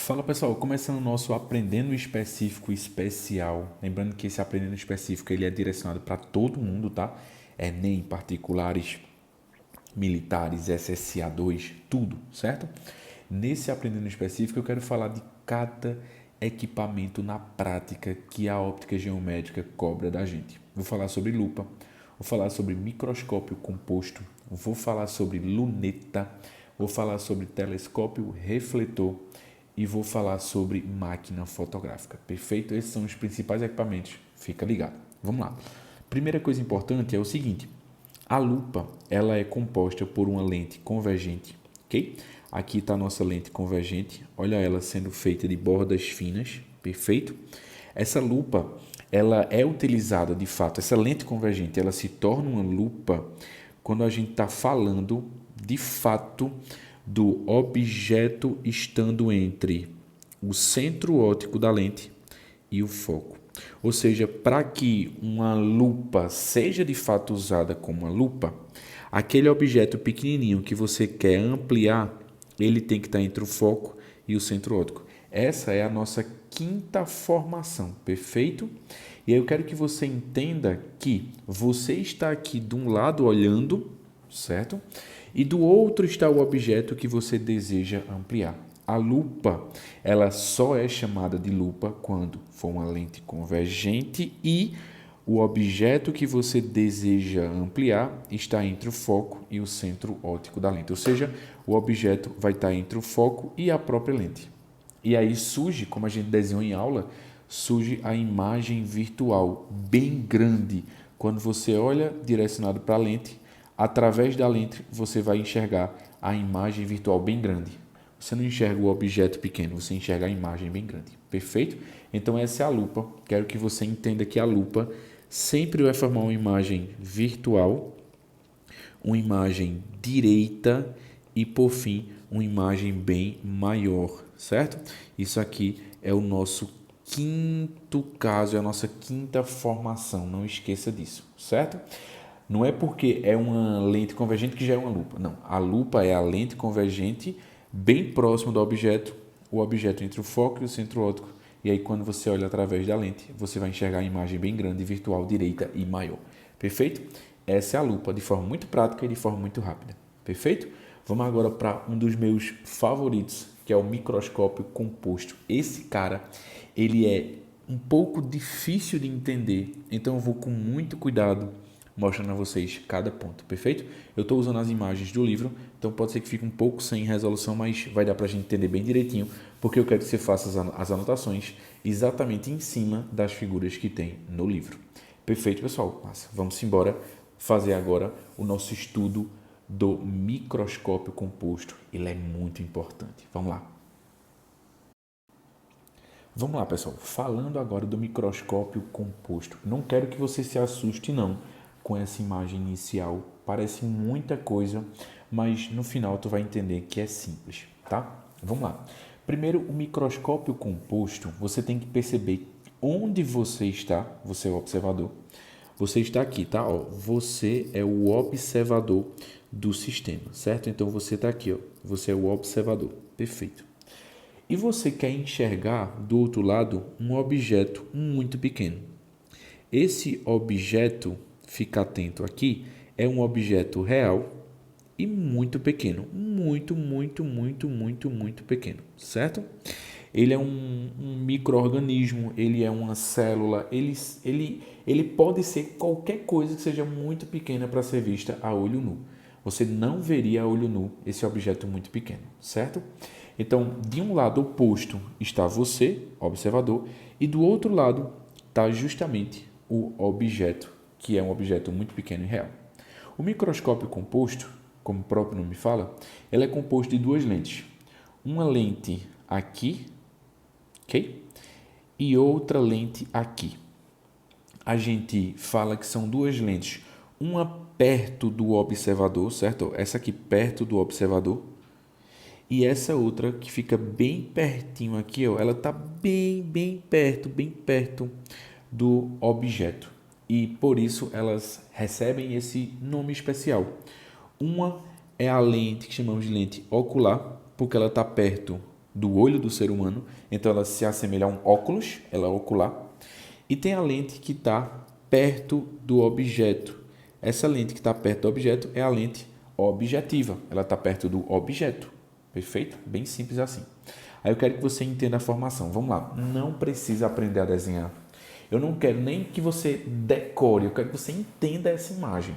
Fala pessoal, começando o nosso Aprendendo Específico Especial. Lembrando que esse Aprendendo Específico ele é direcionado para todo mundo, tá? Enem, particulares, militares, SSA2, tudo, certo? Nesse Aprendendo Específico eu quero falar de cada equipamento na prática que a óptica geométrica cobra da gente. Vou falar sobre lupa, vou falar sobre microscópio composto, vou falar sobre luneta, vou falar sobre telescópio refletor e vou falar sobre máquina fotográfica. Perfeito? Esses são os principais equipamentos. Fica ligado. Vamos lá. Primeira coisa importante é o seguinte: a lupa ela é composta por uma lente convergente, ok? Aqui está a nossa lente convergente. Olha ela sendo feita de bordas finas. Perfeito? Essa lupa ela é utilizada de fato. Essa lente convergente ela se torna uma lupa quando a gente está falando de fato do objeto estando entre o centro óptico da lente e o foco. Ou seja, para que uma lupa seja de fato usada como uma lupa, aquele objeto pequenininho que você quer ampliar, ele tem que estar entre o foco e o centro óptico. Essa é a nossa quinta formação, perfeito? E aí eu quero que você entenda que você está aqui de um lado olhando, certo? E do outro está o objeto que você deseja ampliar. A lupa, ela só é chamada de lupa quando for uma lente convergente e o objeto que você deseja ampliar está entre o foco e o centro óptico da lente. Ou seja, o objeto vai estar entre o foco e a própria lente. E aí surge, como a gente desenhou em aula, surge a imagem virtual bem grande. Quando você olha direcionado para a lente, através da lente você vai enxergar a imagem virtual bem grande. Você não enxerga o objeto pequeno, você enxerga a imagem bem grande. Perfeito? Então essa é a lupa. Quero que você entenda que a lupa sempre vai formar uma imagem virtual, uma imagem direita e, por fim, uma imagem bem maior, certo? Isso aqui é o nosso quinto caso, é a nossa quinta formação. Não esqueça disso, certo? Não é porque é uma lente convergente que já é uma lupa. Não, a lupa é a lente convergente bem próximo do objeto, o objeto entre o foco e o centro óptico. E aí, quando você olha através da lente, você vai enxergar a imagem bem grande, virtual, direita e maior. Perfeito? Essa é a lupa, de forma muito prática e de forma muito rápida. Perfeito? Vamos agora para um dos meus favoritos, que é o microscópio composto. Esse cara, ele é um pouco difícil de entender, então eu vou com muito cuidado mostrando a vocês cada ponto, perfeito? Eu estou usando as imagens do livro, então pode ser que fique um pouco sem resolução, mas vai dar para a gente entender bem direitinho, porque eu quero que você faça as anotações exatamente em cima das figuras que tem no livro. Perfeito, pessoal? Massa. Vamos embora fazer agora o nosso estudo do microscópio composto. Ele é muito importante. Vamos lá. Vamos lá, pessoal. Falando agora do microscópio composto. Não quero que você se assuste, não, com essa imagem inicial. Parece muita coisa, mas no final tu vai entender que é simples, tá? Vamos lá. Primeiro, o microscópio composto, você tem que perceber onde você está, você é o observador. Você está aqui, tá? Ó, você é o observador do sistema, certo? Então você está aqui, ó. Você é o observador. Perfeito. E você quer enxergar do outro lado um objeto muito pequeno. Esse objeto, fica atento aqui, é um objeto real e muito pequeno. Muito, muito, muito, muito, muito pequeno, certo? Ele é um micro-organismo, ele é uma célula, ele pode ser qualquer coisa que seja muito pequena para ser vista a olho nu. Você não veria a olho nu esse objeto muito pequeno, certo? Então, de um lado oposto está você, observador, e do outro lado está justamente o objeto, que é um objeto muito pequeno e real. O microscópio composto, como o próprio nome fala, ele é composto de duas lentes. Uma lente aqui, ok? E outra lente aqui. A gente fala que são duas lentes, uma perto do observador, certo? Essa aqui perto do observador e essa outra que fica bem pertinho aqui, ó, ela está bem perto do objeto. E por isso elas recebem esse nome especial. Uma é a lente que chamamos de lente ocular, porque ela está perto do olho do ser humano, então ela se assemelha a um óculos, ela é ocular, e tem a lente que está perto do objeto. Essa lente que está perto do objeto é a lente objetiva, ela está perto do objeto, perfeito? Bem simples assim. Aí eu quero que você entenda a formação. Vamos lá, não precisa aprender a desenhar. Eu não quero nem que você decore, eu quero que você entenda essa imagem.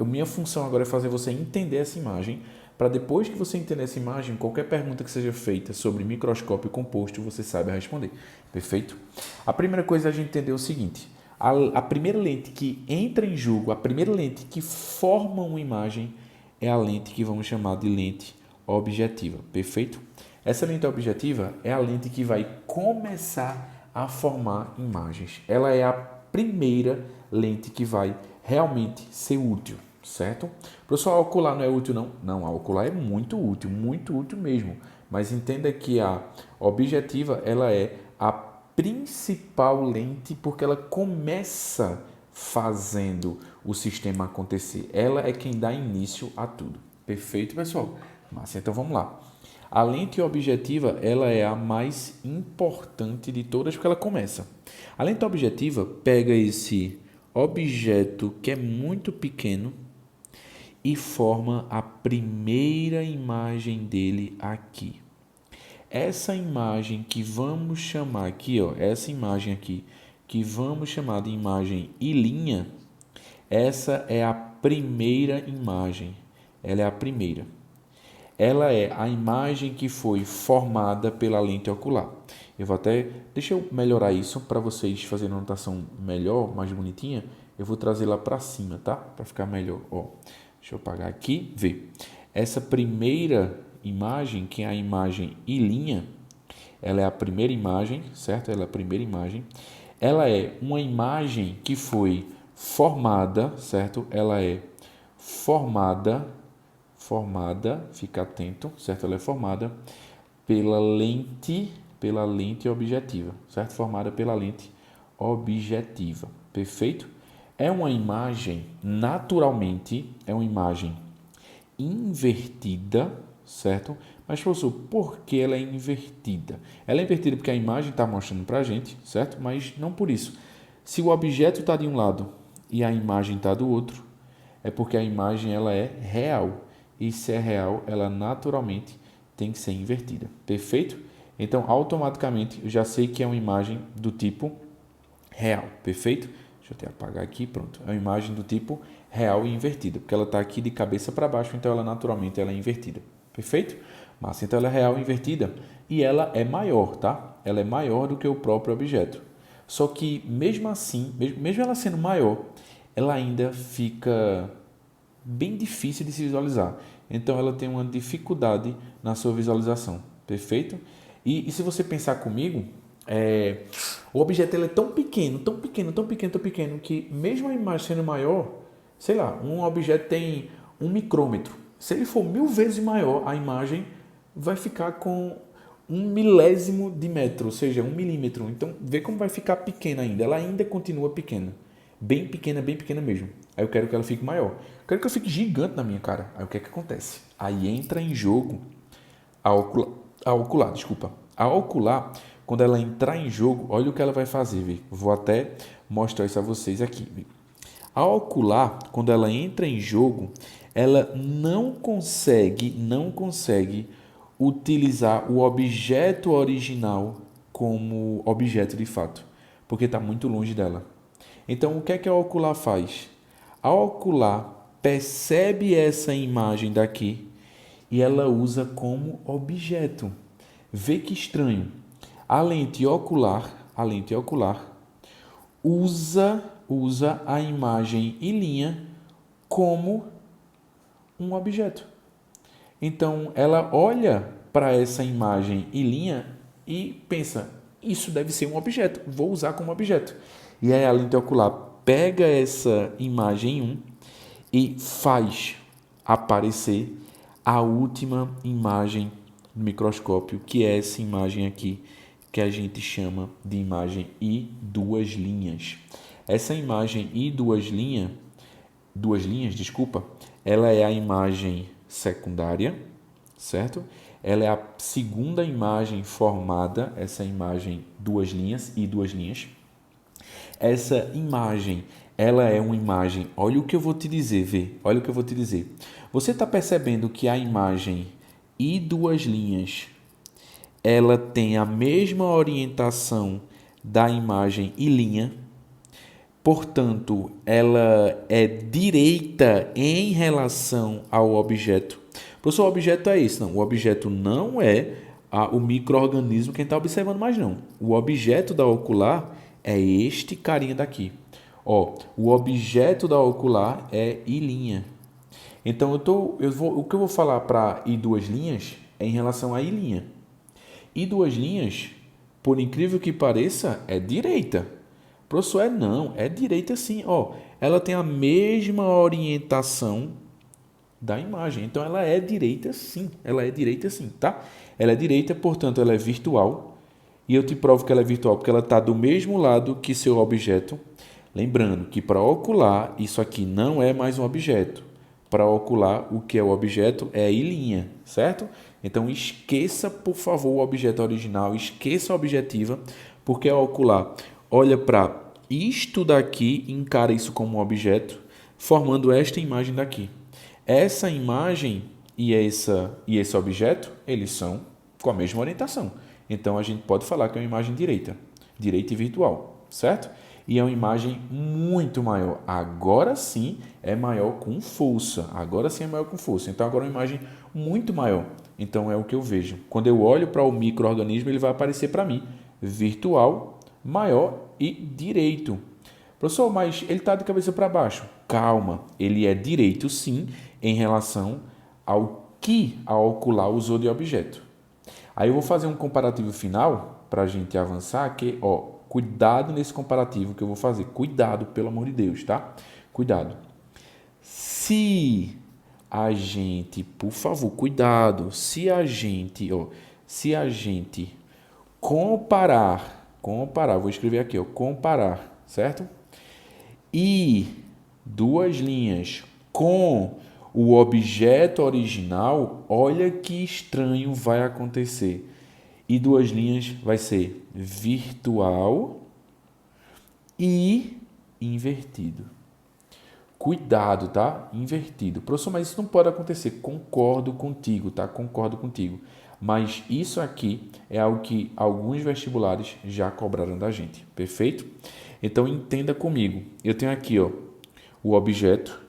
Minha função agora é fazer você entender essa imagem, para depois que você entender essa imagem, qualquer pergunta que seja feita sobre microscópio composto, você saiba responder. Perfeito? A primeira coisa é a gente entender o seguinte: a primeira lente que entra em jogo, a primeira lente que forma uma imagem é a lente que vamos chamar de lente objetiva. Perfeito? Essa lente objetiva é a lente que vai começar a formar imagens. Ela é a primeira lente que vai realmente ser útil, certo? Professor, a ocular não é útil não? Não, a ocular é muito útil mesmo. Mas entenda que a objetiva, ela é a principal lente porque ela começa fazendo o sistema acontecer. Ela é quem dá início a tudo. Perfeito, pessoal? Massa, então vamos lá. A lente objetiva, ela é a mais importante de todas porque ela começa. A lente objetiva pega esse objeto que é muito pequeno e forma a primeira imagem dele aqui. Essa imagem que vamos chamar aqui, ó, essa imagem aqui, que vamos chamar de imagem I', essa é a primeira imagem. Ela é a primeira. Ela é a imagem que foi formada pela lente ocular. Deixa eu melhorar isso para vocês fazerem a anotação melhor, mais bonitinha. Eu vou trazer lá para cima, tá? Para ficar melhor. Ó, deixa eu apagar aqui, ver. Essa primeira imagem, que é a imagem I', ela é a primeira imagem, certo? Ela é a primeira imagem. Ela é uma imagem que foi formada, certo? Ela é formada, fica atento, certo? Ela é formada pela lente objetiva, certo? Formada pela lente objetiva, perfeito? É uma imagem, naturalmente, é uma imagem invertida, certo? Mas, professor, por que ela é invertida? Ela é invertida porque a imagem está mostrando para a gente, certo? Mas não por isso. Se o objeto está de um lado e a imagem está do outro, é porque a imagem ela é real. E se é real, ela naturalmente tem que ser invertida. Perfeito? Então, automaticamente, eu já sei que é uma imagem do tipo real. Perfeito? Deixa eu até apagar aqui. Pronto. É uma imagem do tipo real e invertida. Porque ela está aqui de cabeça para baixo, então ela naturalmente ela é invertida. Perfeito? Mas então ela é real e invertida. E ela é maior, tá? Ela é maior do que o próprio objeto. Só que, mesmo assim, mesmo ela sendo maior, ela ainda fica bem difícil de se visualizar. Então, ela tem uma dificuldade na sua visualização. Perfeito? E se você pensar comigo, o objeto ele é tão pequeno, que mesmo a imagem sendo maior, sei lá, um objeto tem 1 micrômetro. Se ele for 1000 vezes maior, a imagem vai ficar com 1 milésimo de metro, ou seja, 1 milímetro. Então, vê como vai ficar pequena ainda. Ela ainda continua pequena. Bem pequena mesmo. Aí eu quero que ela fique maior. Eu quero que ela fique gigante na minha cara. Aí o que é que acontece? Aí entra em jogo a ocular. A ocular, quando ela entrar em jogo, olha o que ela vai fazer, viu? Vou até mostrar isso a vocês aqui. Viu? A ocular, quando ela entra em jogo, ela não consegue utilizar o objeto original como objeto de fato, porque está muito longe dela. Então, o que é que a ocular faz? A ocular percebe essa imagem daqui e ela usa como objeto. Vê que estranho. A lente ocular usa a imagem I' como um objeto. Então, ela olha para essa imagem I' e pensa, isso deve ser um objeto, vou usar como objeto. E aí a lente ocular pega essa imagem 1 e faz aparecer a última imagem do microscópio, que é essa imagem aqui, que a gente chama de imagem I duas linhas. Essa imagem I duas linhas, ela é a imagem secundária, certo? ela é a segunda imagem formada, essa imagem duas linhas e duas linhas. Essa imagem, ela é uma imagem, olha o que eu vou te dizer, vê, olha o que eu vou te dizer. Você está percebendo que a imagem e duas linhas, ela tem a mesma orientação da imagem e linha, portanto, ela é direita em relação ao objeto. Professor, o objeto é esse? Não, o objeto não é o micro-organismo que a gente está observando mais não. O objeto da ocular é este carinha daqui. Ó, o objeto da ocular é I'. Então, o que eu vou falar para I duas linhas é em relação a I'. I duas linhas, por incrível que pareça, é direita. Professor, não, é direita sim. Ó, ela tem a mesma orientação da imagem. Então, ela é direita sim. Ela é direita sim, tá? Ela é direita, portanto, ela é virtual. E eu te provo que ela é virtual porque ela está do mesmo lado que seu objeto. Lembrando que para ocular, isso aqui não é mais um objeto. Para ocular, o que é o objeto é I', certo? Então, esqueça, por favor, o objeto original, esqueça a objetiva, porque a ocular olha para isto daqui, encara isso como um objeto, formando esta imagem daqui. Essa imagem e esse objeto, eles são com a mesma orientação. Então, a gente pode falar que é uma imagem direita e virtual, certo? E é uma imagem muito maior. Agora sim é maior com força. Agora sim é maior com força. Então, agora é uma imagem muito maior. Então, é o que eu vejo. Quando eu olho para o micro-organismo, ele vai aparecer para mim virtual, maior e direito. Professor, mas ele está de cabeça para baixo. Calma, ele é direito sim em relação ao que a ocular usou de objeto. Aí eu vou fazer um comparativo final para a gente avançar, que, ó, cuidado nesse comparativo que eu vou fazer. Cuidado, pelo amor de Deus, tá? Cuidado. Se a gente, por favor, cuidado, se a gente comparar, vou escrever aqui, ó, comparar, certo? E duas linhas com o objeto original, olha que estranho vai acontecer. E duas linhas vai ser virtual e invertido. Cuidado, tá? Invertido. Professor, mas isso não pode acontecer. Concordo contigo, tá? Concordo contigo. Mas isso aqui é algo que alguns vestibulares já cobraram da gente. Perfeito? Então, entenda comigo. Eu tenho aqui, ó, o objeto.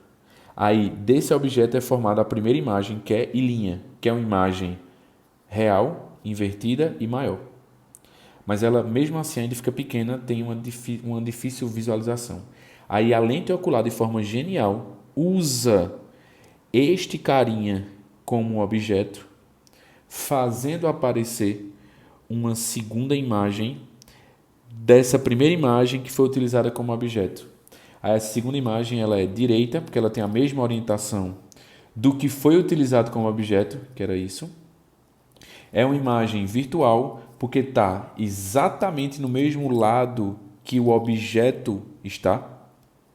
Aí, desse objeto é formada a primeira imagem, que é I', que é uma imagem real, invertida e maior. Mas ela, mesmo assim, ainda fica pequena, tem uma difícil visualização. Aí a lente ocular, de forma genial, usa este carinha como objeto, fazendo aparecer uma segunda imagem dessa primeira imagem que foi utilizada como objeto. Aí essa segunda imagem ela é direita, porque ela tem a mesma orientação do que foi utilizado como objeto, que era isso. É uma imagem virtual, porque está exatamente no mesmo lado que o objeto está.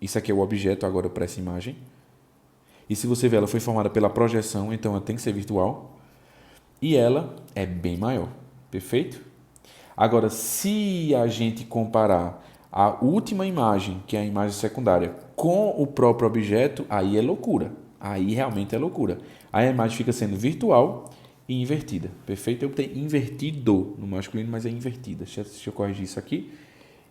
Isso aqui é o objeto agora para essa imagem. E se você ver, ela foi formada pela projeção, então ela tem que ser virtual. E ela é bem maior. Perfeito? Agora, se a gente comparar a última imagem, que é a imagem secundária, com o próprio objeto, aí é loucura. Aí realmente é loucura. Aí a imagem fica sendo virtual e invertida. Perfeito? Eu botei invertido no masculino, mas é invertida. Deixa eu corrigir isso aqui.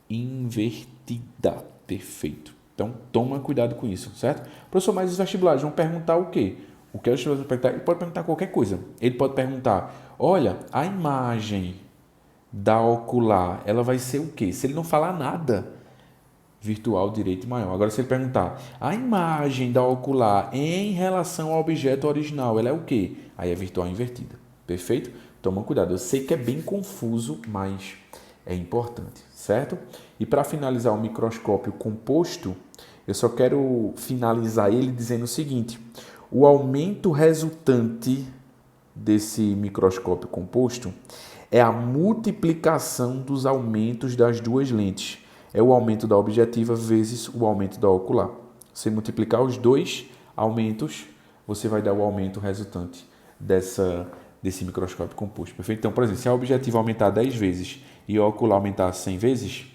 Invertida. Perfeito. Então, toma cuidado com isso, certo? Professor, mas os vestibulares vão perguntar o quê? O que os vestibulares vão perguntar? Ele pode perguntar qualquer coisa. Ele pode perguntar, olha, a imagem da ocular, ela vai ser o quê? Se ele não falar nada, virtual, direito e maior. Agora, se ele perguntar, a imagem da ocular em relação ao objeto original, ela é o quê? Aí é virtual invertida. Perfeito? Toma cuidado. Eu sei que é bem confuso, mas é importante, certo? E para finalizar o microscópio composto, eu só quero finalizar ele dizendo o seguinte: o aumento resultante desse microscópio composto é a multiplicação dos aumentos das duas lentes. É o aumento da objetiva vezes o aumento da ocular. Se multiplicar os dois aumentos, você vai dar o aumento resultante desse microscópio composto, perfeito? Então, por exemplo, se a objetiva aumentar 10 vezes e o ocular aumentar 100 vezes,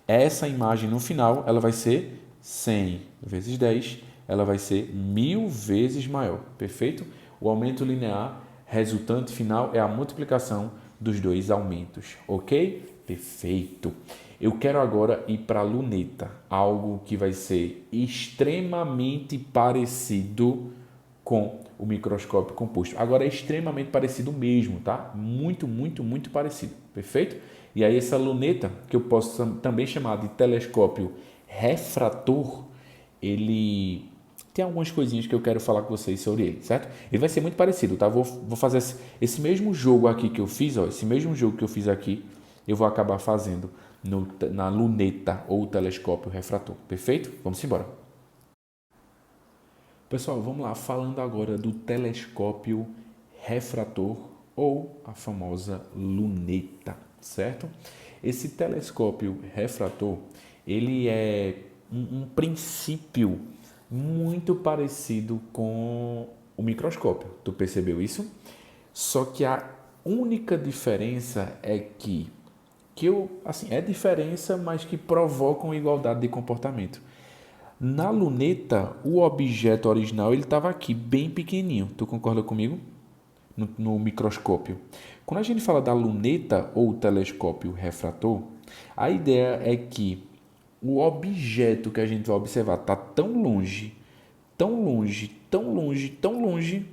essa imagem no final ela vai ser 100 vezes 10, ela vai ser 1000 vezes maior, perfeito? O aumento linear resultante final é a multiplicação dos dois aumentos, ok? Perfeito. Eu quero agora ir para a luneta, algo que vai ser extremamente parecido com o microscópio composto. Agora é extremamente parecido mesmo, tá? Muito, muito, muito parecido, perfeito? E aí essa luneta, que eu posso também chamar de telescópio refrator, ele tem algumas coisinhas que eu quero falar com vocês sobre ele, certo? Ele vai ser muito parecido, tá? Vou fazer esse mesmo jogo aqui que eu fiz, ó, esse mesmo jogo que eu fiz aqui, eu vou acabar fazendo na luneta ou telescópio refrator, perfeito? Vamos embora. Pessoal, vamos lá, falando agora do telescópio refrator ou a famosa luneta, certo? Esse telescópio refrator, ele é um princípio muito parecido com o microscópio. Tu percebeu isso? Só que a única diferença é é diferença, mas que provocam igualdade de comportamento. Na luneta, o objeto original ele estava aqui, bem pequenininho. Tu concorda comigo? No microscópio. Quando a gente fala da luneta ou telescópio refrator, a ideia é que o objeto que a gente vai observar está tão longe, tão longe, tão longe, tão longe,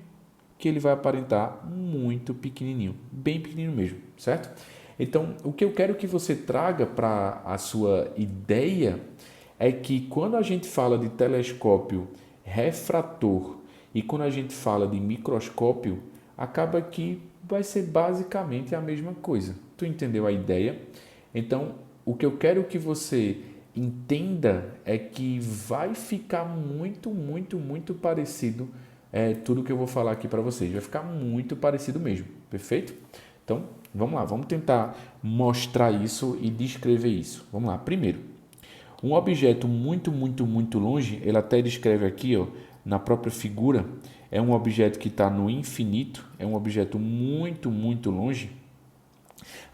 que ele vai aparentar muito pequenininho, bem pequenininho mesmo, certo? Então, o que eu quero que você traga para a sua ideia é que quando a gente fala de telescópio refrator e quando a gente fala de microscópio, acaba que vai ser basicamente a mesma coisa. Tu entendeu a ideia? Então, o que eu quero que você entenda é que vai ficar muito, muito, muito parecido tudo que eu vou falar aqui para vocês. Vai ficar muito parecido mesmo, perfeito? Então, vamos lá, vamos tentar mostrar isso e descrever isso. Vamos lá, primeiro, um objeto muito, muito, muito longe, ele até descreve aqui, ó, na própria figura, é um objeto que está no infinito, é um objeto muito, muito longe.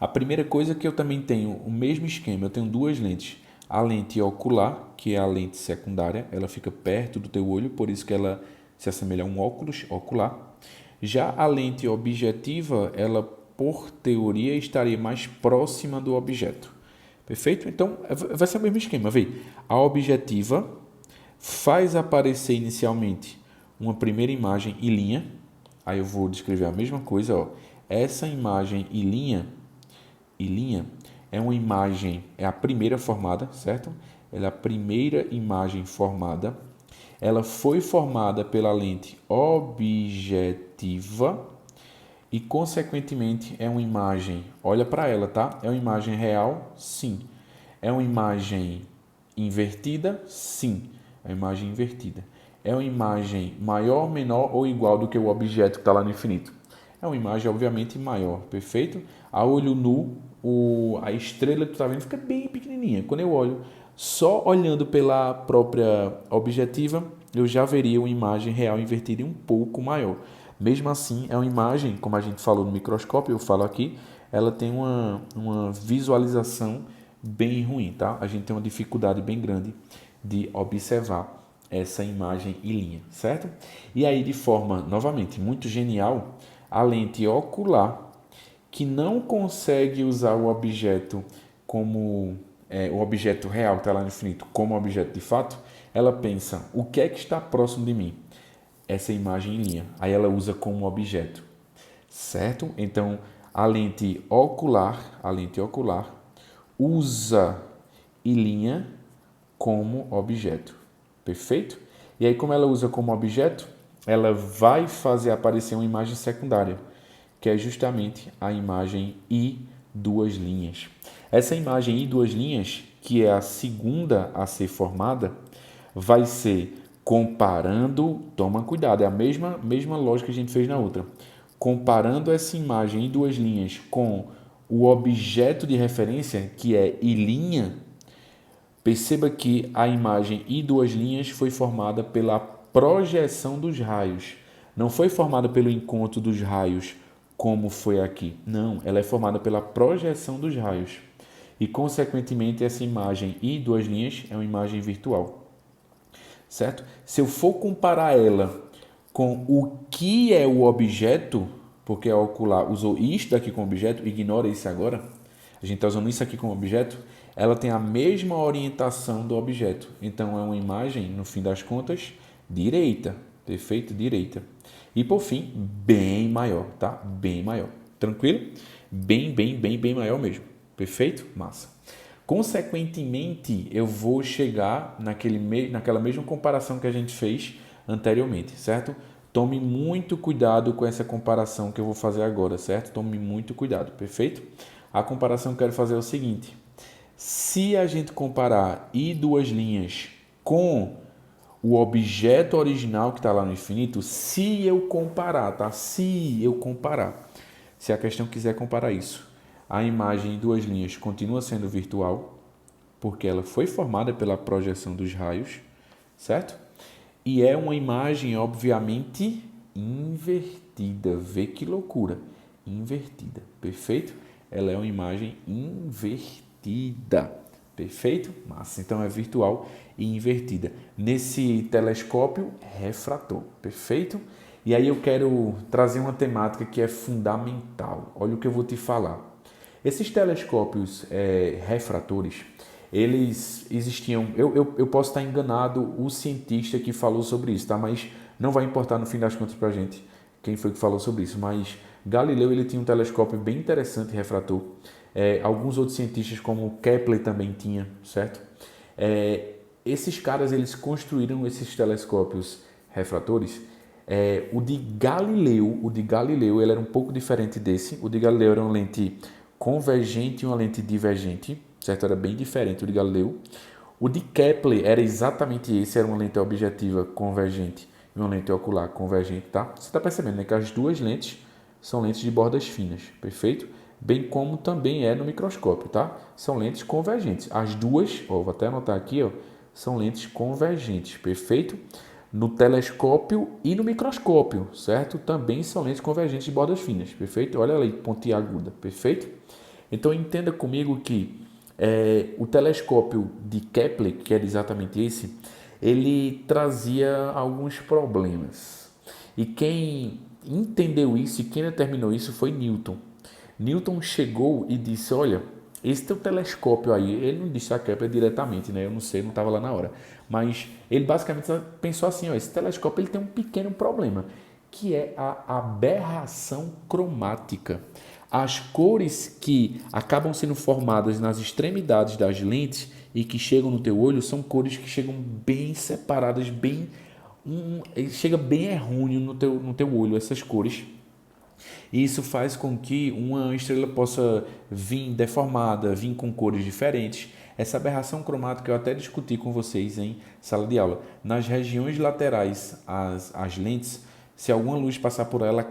A primeira coisa que eu também tenho o mesmo esquema, eu tenho duas lentes. A lente ocular, que é a lente secundária, ela fica perto do teu olho, por isso que ela se assemelha a um óculos ocular. Já a lente objetiva, ela, por teoria, estaria mais próxima do objeto. Perfeito? Então, vai ser o mesmo esquema. Vê, a objetiva faz aparecer inicialmente uma primeira imagem em linha. Aí eu vou descrever a mesma coisa. Ó. Essa imagem em linha é uma imagem, é a primeira formada, certo? Ela é a primeira imagem formada. Ela foi formada pela lente objetiva e, consequentemente, é uma imagem, olha para ela, tá? É uma imagem real? Sim. É uma imagem invertida? Sim. É uma imagem invertida. É uma imagem maior, menor ou igual do que o objeto que está lá no infinito? É uma imagem, obviamente, maior, perfeito? A olho nu, a estrela que tu está vendo fica bem pequenininha. Quando eu olho, só olhando pela própria objetiva, eu já veria uma imagem real invertida e um pouco maior. Mesmo assim, é uma imagem, como a gente falou no microscópio, eu falo aqui, ela tem uma visualização bem ruim, tá? A gente tem uma dificuldade bem grande de observar essa imagem em linha, certo? E aí, de forma, novamente, muito genial, a lente ocular, que não consegue usar o objeto como o objeto real que está lá no infinito como objeto de fato, ela pensa, o que é que está próximo de mim? Essa imagem em linha. Aí ela usa como objeto, certo? Então, a lente ocular usa em linha como objeto, perfeito? E aí, como ela usa como objeto, ela vai fazer aparecer uma imagem secundária, que é justamente a imagem I duas linhas. Essa imagem I duas linhas, que é a segunda a ser formada, vai ser comparando, toma cuidado, é a mesma lógica que a gente fez na outra. Comparando essa imagem em duas linhas com o objeto de referência, que é I', perceba que a imagem I duas linhas foi formada pela projeção dos raios. Não foi formada pelo encontro dos raios como foi aqui. Não, ela é formada pela projeção dos raios. E, consequentemente, essa imagem e duas linhas é uma imagem virtual. Certo? Se eu for comparar ela com o que é o objeto, porque a ocular usou isto daqui como objeto, ignora isso agora, a gente está usando isso aqui como objeto, ela tem a mesma orientação do objeto. Então, é uma imagem, no fim das contas, direita. Perfeito? Direita. E, por fim, bem maior, tá? Bem maior. Tranquilo? Bem maior mesmo. Perfeito? Massa. Consequentemente, eu vou chegar naquela mesma comparação que a gente fez anteriormente, certo? Tome muito cuidado com essa comparação que eu vou fazer agora, certo? Tome muito cuidado, perfeito? A comparação que eu quero fazer é o seguinte. Se a gente comparar I duas linhas com o objeto original que está lá no infinito, se eu comparar, tá? Se eu comparar. Se a questão quiser comparar isso, a imagem em duas linhas continua sendo virtual, porque ela foi formada pela projeção dos raios, certo? E é uma imagem, obviamente, invertida. Vê que loucura. Invertida, perfeito? Ela é uma imagem invertida, perfeito? Massa, então é virtual e invertida. Nesse telescópio refrator, perfeito? E aí eu quero trazer uma temática que é fundamental. Olha o que eu vou te falar. Esses telescópios refratores, eles existiam. Eu posso estar enganado, o cientista que falou sobre isso, tá? Mas não vai importar no fim das contas para a gente quem foi que falou sobre isso. Mas Galileu ele tinha um telescópio bem interessante refrator. Alguns outros cientistas, como Kepler, também tinha, certo? Esses caras eles construíram esses telescópios refratores. O de Galileu ele era um pouco diferente desse. O de Galileu era uma lente convergente e uma lente divergente, certo? Era bem diferente o de Galileu. O de Kepler era exatamente esse, era uma lente objetiva convergente e uma lente ocular convergente, tá? Você está percebendo, né, que as duas lentes são lentes de bordas finas, perfeito? Bem como também é no microscópio, tá? São lentes convergentes. As duas, ó, vou até anotar aqui, ó, são lentes convergentes, perfeito? No telescópio e no microscópio, certo? Também são lentes convergentes de bordas finas, perfeito? Olha aí, pontiaguda, perfeito? Então entenda comigo que o telescópio de Kepler, que era exatamente esse, ele trazia alguns problemas. E quem entendeu isso e quem determinou isso foi Newton. Newton chegou e disse, olha, esse teu telescópio aí, ele não disse a Kepler diretamente, né? Eu não sei, não estava lá na hora. Mas ele basicamente pensou assim, ó, esse telescópio ele tem um pequeno problema, que é a aberração cromática. As cores que acabam sendo formadas nas extremidades das lentes e que chegam no teu olho são cores que chegam bem separadas, chega bem errôneo no teu olho, essas cores. E isso faz com que uma estrela possa vir deformada, vir com cores diferentes. Essa aberração cromática eu até discuti com vocês em sala de aula. Nas regiões laterais, as lentes, se alguma luz passar por ela,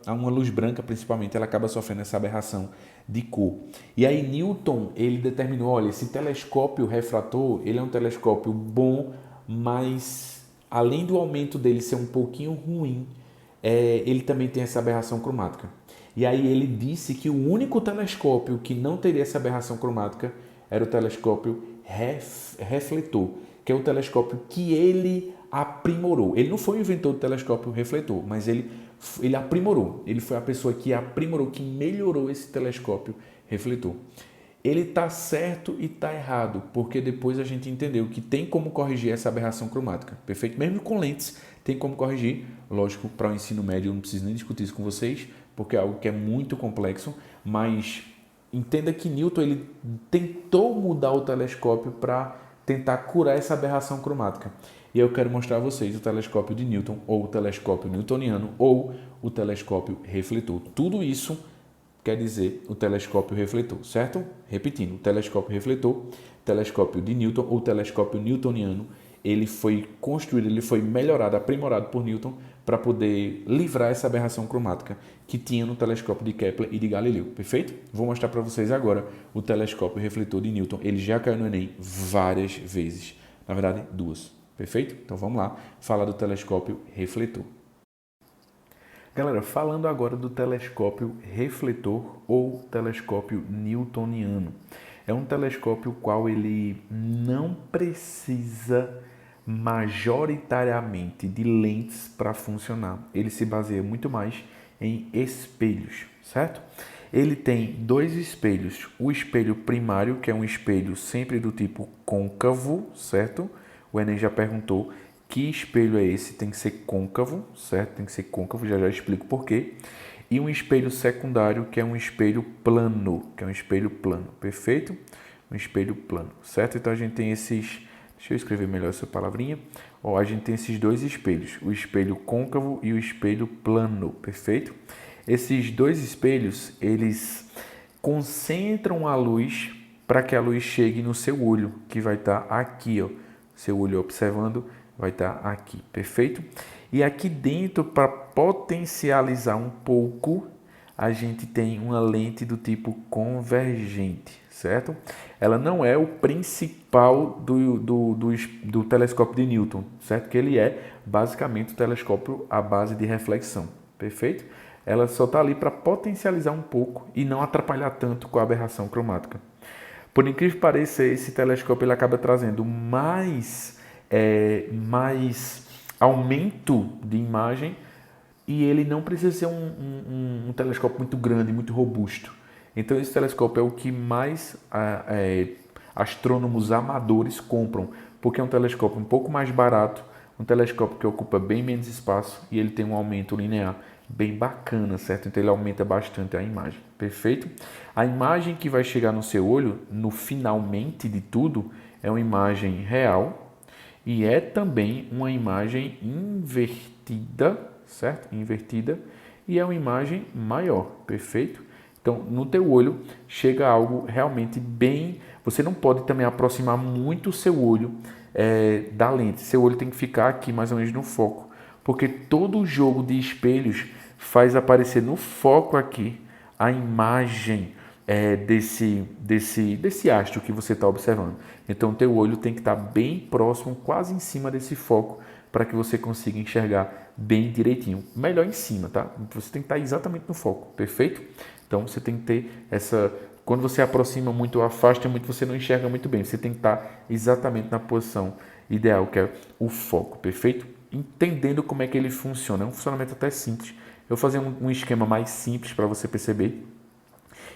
uma luz branca principalmente, ela acaba sofrendo essa aberração de cor. E aí Newton, ele determinou, olha, esse telescópio refrator, ele é um telescópio bom, mas além do aumento dele ser um pouquinho ruim, ele também tem essa aberração cromática. E aí ele disse que o único telescópio que não teria essa aberração cromática era o telescópio refletor, que é o telescópio que ele aprimorou. Ele não foi o inventor do telescópio refletor, mas ele aprimorou. Ele foi a pessoa que aprimorou, que melhorou esse telescópio refletor. Ele está certo e está errado, porque depois a gente entendeu que tem como corrigir essa aberração cromática, perfeito? Mesmo com lentes, tem como corrigir. Lógico, para o ensino médio eu não preciso nem discutir isso com vocês, porque é algo que é muito complexo, mas entenda que Newton ele tentou mudar o telescópio para tentar curar essa aberração cromática. E eu quero mostrar a vocês o telescópio de Newton, ou o telescópio newtoniano, ou o telescópio refletor. Tudo isso quer dizer o telescópio refletor, certo? Repetindo, o telescópio refletor, telescópio de Newton ou telescópio newtoniano, ele foi construído, ele foi melhorado, aprimorado por Newton para poder livrar essa aberração cromática que tinha no telescópio de Kepler e de Galileu, perfeito? Vou mostrar para vocês agora o telescópio refletor de Newton, ele já caiu no Enem várias vezes, na verdade 2, perfeito? Então vamos lá, falar do telescópio refletor. Galera, falando agora do telescópio refletor ou telescópio newtoniano. É um telescópio qual ele não precisa majoritariamente de lentes para funcionar. Ele se baseia muito mais em espelhos, certo? Ele tem dois espelhos. O espelho primário, que é um espelho sempre do tipo côncavo, certo? O Enem já perguntou que espelho é esse? Tem que ser côncavo, certo? Tem que ser côncavo, já já explico por quê. E um espelho secundário, que é um espelho plano, perfeito? Um espelho plano, certo? Então a gente tem esses, deixa eu escrever melhor essa palavrinha. Ó, a gente tem esses dois espelhos, o espelho côncavo e o espelho plano, perfeito? Esses dois espelhos, eles concentram a luz para que a luz chegue no seu olho, que vai estar aqui, ó. Seu olho observando vai estar aqui, perfeito? E aqui dentro, para potencializar um pouco, a gente tem uma lente do tipo convergente, certo? Ela não é o principal do telescópio de Newton, certo? Que ele é basicamente o telescópio à base de reflexão, perfeito? Ela só está ali para potencializar um pouco e não atrapalhar tanto com a aberração cromática. Por incrível que pareça, esse telescópio ele acaba trazendo mais aumento de imagem e ele não precisa ser um telescópio muito grande, muito robusto. Então esse telescópio é o que mais astrônomos amadores compram, porque é um telescópio um pouco mais barato, um telescópio que ocupa bem menos espaço e ele tem um aumento linear bem bacana, certo? Então ele aumenta bastante a imagem, perfeito? A imagem que vai chegar no seu olho, no finalmente de tudo, é uma imagem real e é também uma imagem invertida, certo? Invertida, e é uma imagem maior, perfeito? Então, no teu olho chega algo realmente bem... Você não pode também aproximar muito o seu olho da lente. Seu olho tem que ficar aqui mais ou menos no foco, porque todo o jogo de espelhos faz aparecer no foco aqui a imagem desse astro que você está observando. Então, teu olho tem que estar bem próximo, quase em cima desse foco, para que você consiga enxergar bem direitinho. Melhor em cima, tá? Você tem que estar exatamente no foco, perfeito? Então, você tem que ter essa... Quando você aproxima muito ou afasta muito, você não enxerga muito bem. Você tem que estar exatamente na posição ideal, que é o foco, perfeito? Entendendo como é que ele funciona. É um funcionamento até simples. Eu vou fazer um esquema mais simples para você perceber.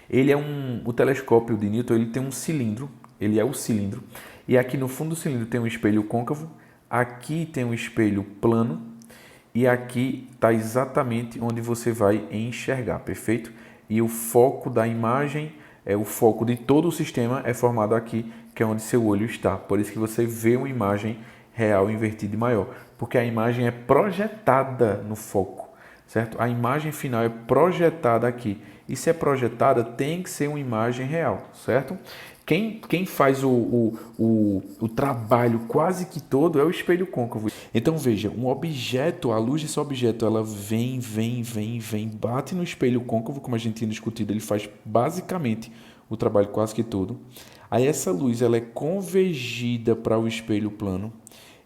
Ele é o telescópio de Newton, ele tem um cilindro, ele é o cilindro, e aqui no fundo do cilindro tem um espelho côncavo, aqui tem um espelho plano, e aqui está exatamente onde você vai enxergar, perfeito? E o foco da imagem, o foco de todo o sistema é formado aqui, que é onde seu olho está. Por isso que você vê uma imagem real invertida e maior, porque a imagem é projetada no foco, certo? A imagem final é projetada aqui. E se é projetada, tem que ser uma imagem real, certo? Quem faz o trabalho quase que todo é o espelho côncavo. Então veja, um objeto, a luz desse objeto, ela vem, bate no espelho côncavo, como a gente tinha discutido, ele faz basicamente o trabalho quase que todo. Aí essa luz ela é convergida para o espelho plano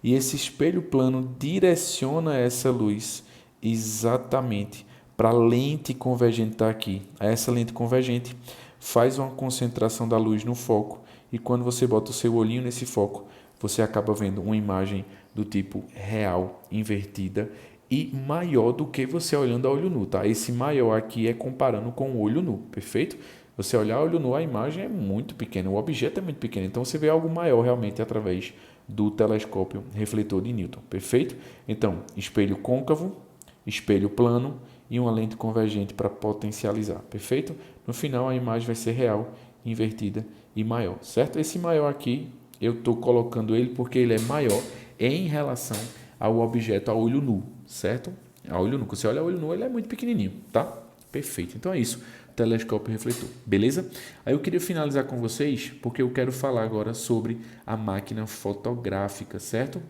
e esse espelho plano direciona essa luz exatamente para a lente convergente estar aqui. Essa lente convergente faz uma concentração da luz no foco e quando você bota o seu olhinho nesse foco, você acaba vendo uma imagem do tipo real, invertida e maior do que você olhando a olho nu, tá? Esse maior aqui é comparando com o olho nu, perfeito? Você olhar a olho nu, a imagem é muito pequena, o objeto é muito pequeno, então você vê algo maior realmente através do telescópio refletor de Newton, perfeito? Então, espelho côncavo, espelho plano e uma lente convergente para potencializar, perfeito? No final a imagem vai ser real, invertida e maior, certo? Esse maior aqui, eu estou colocando ele porque ele é maior em relação ao objeto a olho nu, certo? A olho nu, quando você olha a olho nu, ele é muito pequenininho, tá? Perfeito, então é isso, telescópio refletor, beleza? Aí eu queria finalizar com vocês, porque eu quero falar agora sobre a máquina fotográfica, certo?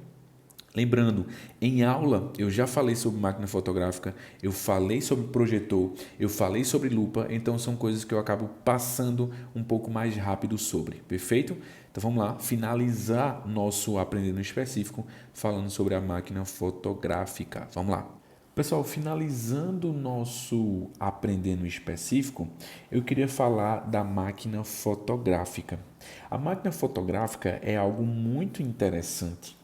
Lembrando, em aula eu já falei sobre máquina fotográfica, eu falei sobre projetor, eu falei sobre lupa, então são coisas que eu acabo passando um pouco mais rápido sobre, perfeito? Então vamos lá, finalizar nosso aprendendo específico falando sobre a máquina fotográfica. Vamos lá. Pessoal, finalizando o nosso aprendendo específico, eu queria falar da máquina fotográfica. A máquina fotográfica é algo muito interessante.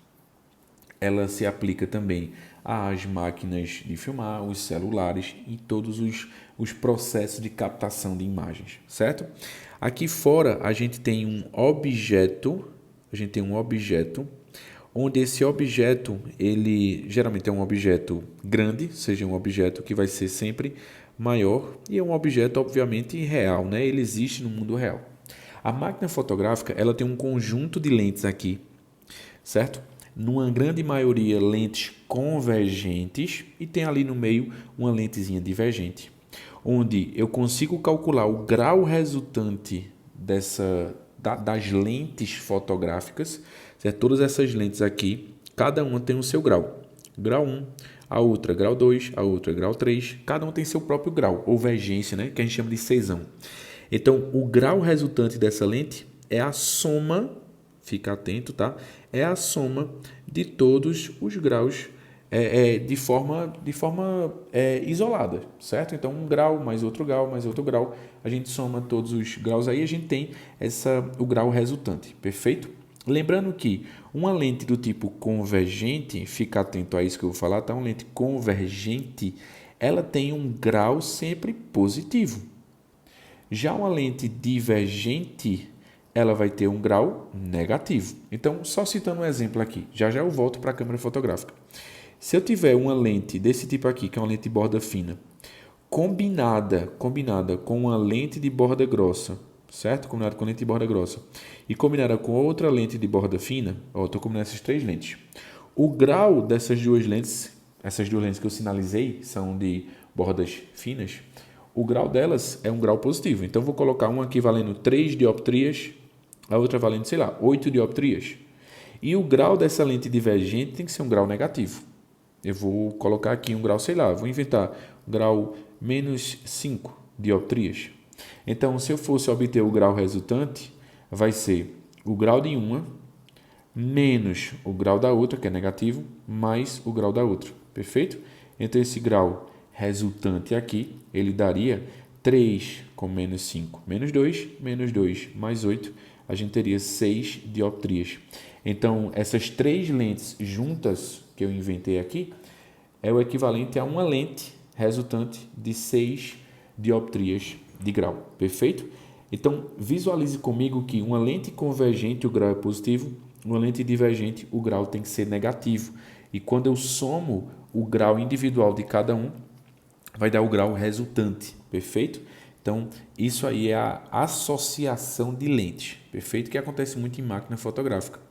Ela se aplica também às máquinas de filmar, os celulares e todos os processos de captação de imagens, certo? Aqui fora a gente tem um objeto, onde esse objeto, ele geralmente é um objeto grande, seja um objeto que vai ser sempre maior e é um objeto obviamente real, né? Ele existe no mundo real. A máquina fotográfica, ela tem um conjunto de lentes aqui, certo? Numa grande maioria, lentes convergentes e tem ali no meio uma lentezinha divergente, onde eu consigo calcular o grau resultante das lentes fotográficas, certo? Todas essas lentes aqui, cada uma tem o seu grau. Grau 1, a outra grau 2, a outra grau 3, cada uma tem seu próprio grau, ou vergência, né? Que a gente chama de seisão. Então, o grau resultante dessa lente é a soma, fica atento, tá? É a soma de todos os graus de forma isolada, certo? Então, um grau mais outro grau, a gente soma todos os graus aí, a gente tem o grau resultante, perfeito? Lembrando que uma lente do tipo convergente, fica atento a isso que eu vou falar, tá? Uma lente convergente, ela tem um grau sempre positivo. Já uma lente divergente, ela vai ter um grau negativo. Então, só citando um exemplo aqui, já eu volto para a câmera fotográfica. Se eu tiver uma lente desse tipo aqui, que é uma lente de borda fina, combinada com uma lente de borda grossa, certo? Combinada com lente de borda grossa e combinada com outra lente de borda fina, estou combinando essas três lentes. O grau dessas duas lentes, essas duas lentes que eu sinalizei, são de bordas finas, o grau delas é um grau positivo. Então, vou colocar uma aqui valendo 3 dioptrias, a outra valendo, 8 dioptrias. E o grau dessa lente divergente tem que ser um grau negativo. Eu vou colocar aqui um grau, vou inventar um grau menos 5 dioptrias. Então, se eu fosse obter o grau resultante, vai ser o grau de uma menos o grau da outra, que é negativo, mais o grau da outra. Perfeito? Então, esse grau resultante aqui, ele daria 3 com menos 5, menos 2, mais 8, a gente teria 6 dioptrias. Então, essas três lentes juntas que eu inventei aqui é o equivalente a uma lente resultante de 6 dioptrias de grau. Perfeito? Então, visualize comigo que uma lente convergente, o grau é positivo, uma lente divergente, o grau tem que ser negativo. E quando eu somo o grau individual de cada um, vai dar o grau resultante, perfeito? Então, isso aí é a associação de lentes, perfeito? Que acontece muito em máquina fotográfica.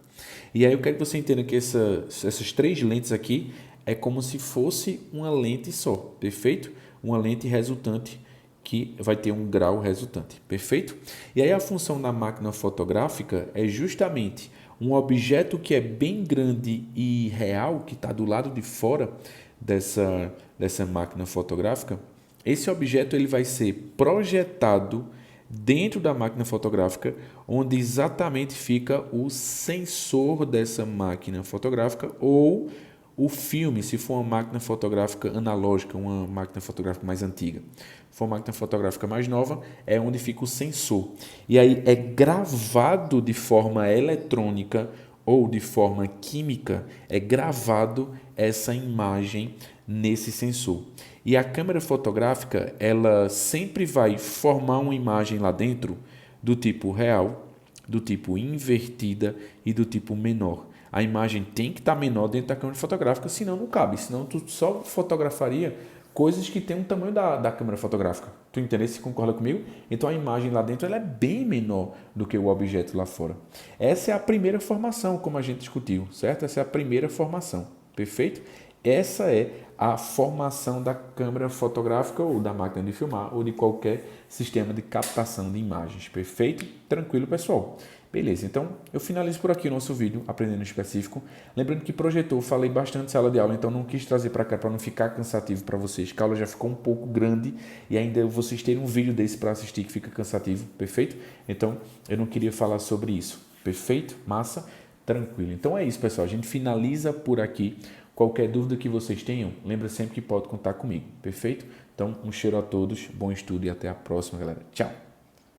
E aí eu quero que você entenda que essas três lentes aqui é como se fosse uma lente só, perfeito? Uma lente resultante que vai ter um grau resultante, perfeito? E aí a função da máquina fotográfica é justamente um objeto que é bem grande e real, que está do lado de fora dessa máquina fotográfica. Esse objeto ele vai ser projetado dentro da máquina fotográfica, onde exatamente fica o sensor dessa máquina fotográfica ou o filme, se for uma máquina fotográfica analógica, uma máquina fotográfica mais antiga. Se for uma máquina fotográfica mais nova, é onde fica o sensor. E aí é gravado de forma eletrônica ou de forma química, é gravado essa imagem nesse sensor. E a câmera fotográfica, ela sempre vai formar uma imagem lá dentro do tipo real, do tipo invertida e do tipo menor. A imagem tem que estar menor dentro da câmera fotográfica, senão não cabe. Senão tu só fotografaria coisas que tem o tamanho da câmera fotográfica. Tu entende? Se concorda comigo? Então a imagem lá dentro ela é bem menor do que o objeto lá fora. Essa é a primeira formação, como a gente discutiu, certo? Essa é a primeira formação, perfeito? Essa é a formação da câmera fotográfica ou da máquina de filmar ou de qualquer sistema de captação de imagens, perfeito? Tranquilo, pessoal? Beleza, então eu finalizo por aqui o nosso vídeo, aprendendo específico. Lembrando que projetor, falei bastante sala de aula, então não quis trazer para cá para não ficar cansativo para vocês, que a aula já ficou um pouco grande e ainda vocês terem um vídeo desse para assistir que fica cansativo, perfeito? Então eu não queria falar sobre isso, perfeito? Massa? Tranquilo. Então é isso, pessoal, a gente finaliza por aqui Qualquer dúvida que vocês tenham, lembra sempre que pode contar comigo, perfeito? Então, um cheiro a todos, bom estudo e até a próxima, galera. Tchau!